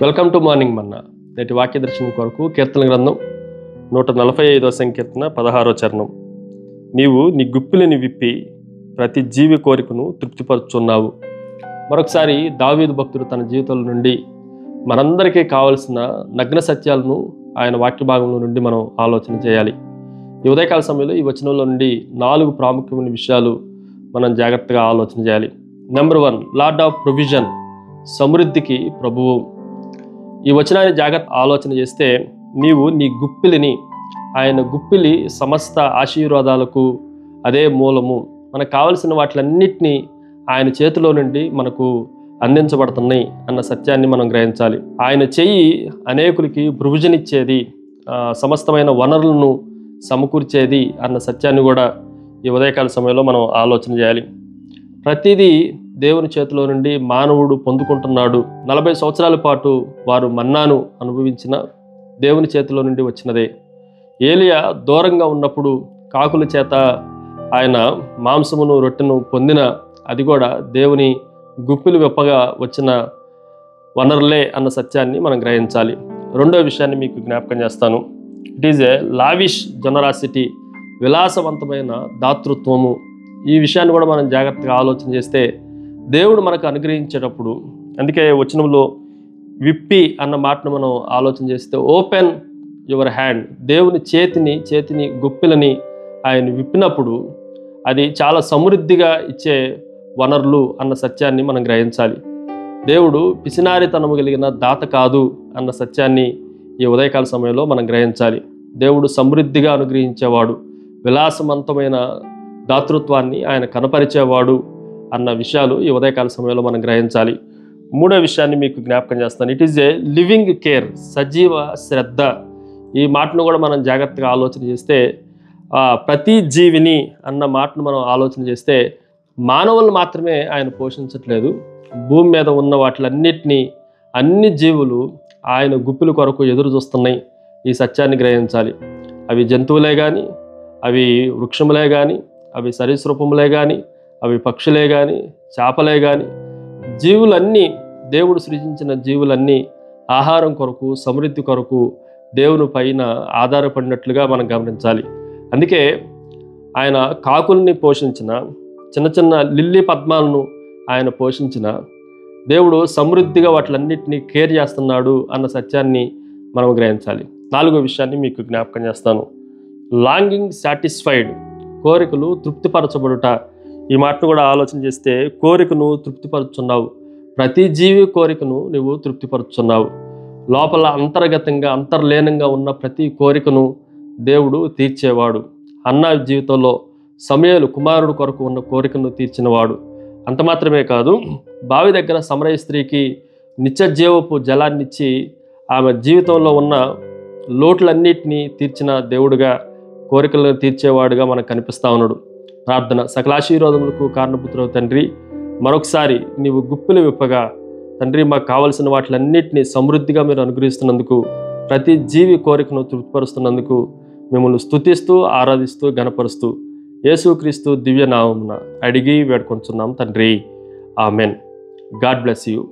Welcome to morning మన్నా. నేటి వాక్య దర్శనం కొరకు కీర్తన గ్రంథం 145వ సంకీర్తన 16వ చరణం. నీవు నీ గుప్పిలిని విప్పి ప్రతి జీవి కోరికను తృప్తిపరుచున్నావు. మరొకసారి దావీదు భక్తుడు తన జీవితంలో నుండి మనందరికీ కావలసిన నగ్న సత్యాలను ఆయన వాక్య భాగంలో నుండి మనం ఆలోచన చేయాలి. ఈ ఉదయకాల సమయంలో ఈ వచనంలో నుండి 4 ప్రాముఖ్యమైన విషయాలు మనం జాగ్రత్తగా ఆలోచన చేయాలి. నెంబర్ 1, లార్డ్ ఆఫ్ ప్రొవిజన్, సమృద్ధికి ప్రభువు. ఈ వచనాన్ని జాగ్రత్త ఆలోచన చేస్తే, నీవు నీ గుప్పిలిని, ఆయన గుప్పిలి సమస్త ఆశీర్వాదాలకు అదే మూలము. మనకు కావలసిన వాటిలన్నిటినీ ఆయన చేతిలో నుండి మనకు అందించబడుతున్నాయి అన్న సత్యాన్ని మనం గ్రహించాలి. ఆయన చెయ్యి అనేకులకి ప్రొవిజన్ ఇచ్చేది, సమస్తమైన వనరులను సమకూర్చేది అన్న సత్యాన్ని కూడా ఈ ఉదయకాల సమయంలో మనం ఆలోచన చేయాలి. ప్రతిదీ దేవుని చేతిలో నుండి మానవుడు పొందుకుంటున్నాడు. 40 సంవత్సరాల పాటు వారు మన్నాను అనుభవించిన దేవుని చేతిలో నుండి వచ్చినదే. ఏలియా దూరంగా ఉన్నప్పుడు కాకుల చేత ఆయన మాంసమును రొట్టెను పొందిన అది కూడా దేవుని గుప్పిలు విప్పగా వచ్చిన వనరులే అన్న సత్యాన్ని మనం గ్రహించాలి. రెండో విషయాన్ని మీకు జ్ఞాపకం చేస్తాను. It is a lavish generosity, విలాసవంతమైన దాతృత్వము. ఈ విషయాన్ని కూడా మనం జాగ్రత్తగా ఆలోచన చేస్తే, దేవుడు మనకు అనుగ్రహించేటప్పుడు, అందుకే వచనంలో విప్పి అన్న మాటను మనం ఆలోచన చేస్తే, ఓపెన్ యువర్ హ్యాండ్, దేవుని చేతిని గుప్పిలని ఆయన విప్పినప్పుడు అది చాలా సమృద్ధిగా ఇచ్చే వనరులు అన్న సత్యాన్ని మనం గ్రహించాలి. దేవుడు పిసినారితనము కలిగిన దాత కాదు అన్న సత్యాన్ని ఈ ఉదయకాల సమయంలో మనం గ్రహించాలి. దేవుడు సమృద్ధిగా అనుగ్రహించేవాడు, విలాసవంతమైన దాతృత్వాన్ని ఆయన కనపరిచేవాడు అన్న విషయాలు ఈ ఉదయకాల సమయంలో మనం గ్రహించాలి. మూడో విషయాన్ని మీకు జ్ఞాపకం చేస్తాను. It is a living care, సజీవ శ్రద్ధ. ఈ మాటను కూడా మనం జాగ్రత్తగా ఆలోచన చేస్తే, ప్రతి జీవిని అన్న మాటను మనం ఆలోచన చేస్తే, మానవులను మాత్రమే ఆయన పోషించట్లేదు, భూమి మీద ఉన్న వాటిలన్నిటినీ, అన్ని జీవులు ఆయన గుప్పిల కొరకు ఎదురు చూస్తున్నాయి. ఈ సత్యాన్ని గ్రహించాలి. అవి జంతువులే కానీ, అవి వృక్షములే కానీ, అవి సరీసృపములే కానీ, అవి పక్షులే కానీ, చేపలే కానీ, జీవులన్నీ, దేవుడు సృజించిన జీవులన్నీ ఆహారం కొరకు, సమృద్ధి కొరకు దేవుని పైన ఆధారపడినట్లుగా మనం గమనించాలి. అందుకే ఆయన కాకుల్ని పోషించిన, చిన్న చిన్న లిల్లీ పద్మాలను ఆయన పోషించిన దేవుడు సమృద్ధిగా వాటిలన్నిటినీ కేర్ చేస్తున్నాడు అన్న సత్యాన్ని మనం గ్రహించాలి. 4వ విషయాన్ని మీకు జ్ఞాపకం చేస్తాను. లాంగింగ్ సాటిస్ఫైడ్, కోరికలు తృప్తిపరచబడుట. ఈ మాటను కూడా ఆలోచన చేస్తే, కోరికను తృప్తిపరుచున్నావు. ప్రతి జీవి కోరికను నువ్వు తృప్తిపరుచున్నావు. లోపల అంతర్గతంగా అంతర్లీనంగా ఉన్న ప్రతి కోరికను దేవుడు తీర్చేవాడు. అన్న జీవితంలో సమూయేలు కుమారుడు కొరకు ఉన్న కోరికను తీర్చినవాడు. అంత మాత్రమే కాదు, బావి దగ్గర సమరయ స్త్రీకి నిత్యజీవపు జలాన్నిచ్చి ఆమె జీవితంలో ఉన్న లోట్లన్నిటినీ తీర్చిన దేవుడుగా, కోరికలను తీర్చేవాడుగా మనకు కనిపిస్తా ఉన్నాడు. ప్రార్థన. సకలాశీర్వాదములకు కారణపుత్రుడు తండ్రి, మరొకసారి నీవు గుప్పిలు విప్పగా తండ్రి, మాకు కావలసిన వాటిలన్నిటినీ సమృద్ధిగా మీరు అనుగ్రహిస్తున్నందుకు, ప్రతి జీవి కోరికను తృప్తిపరుస్తున్నందుకు మిమ్మల్ని స్తుతిస్తూ, ఆరాధిస్తూ, గణపరుస్తూ యేసుక్రీస్తు దివ్య నామమున అడిగి వేడుకొంచున్నాం తండ్రి. ఆమెన్. God bless you.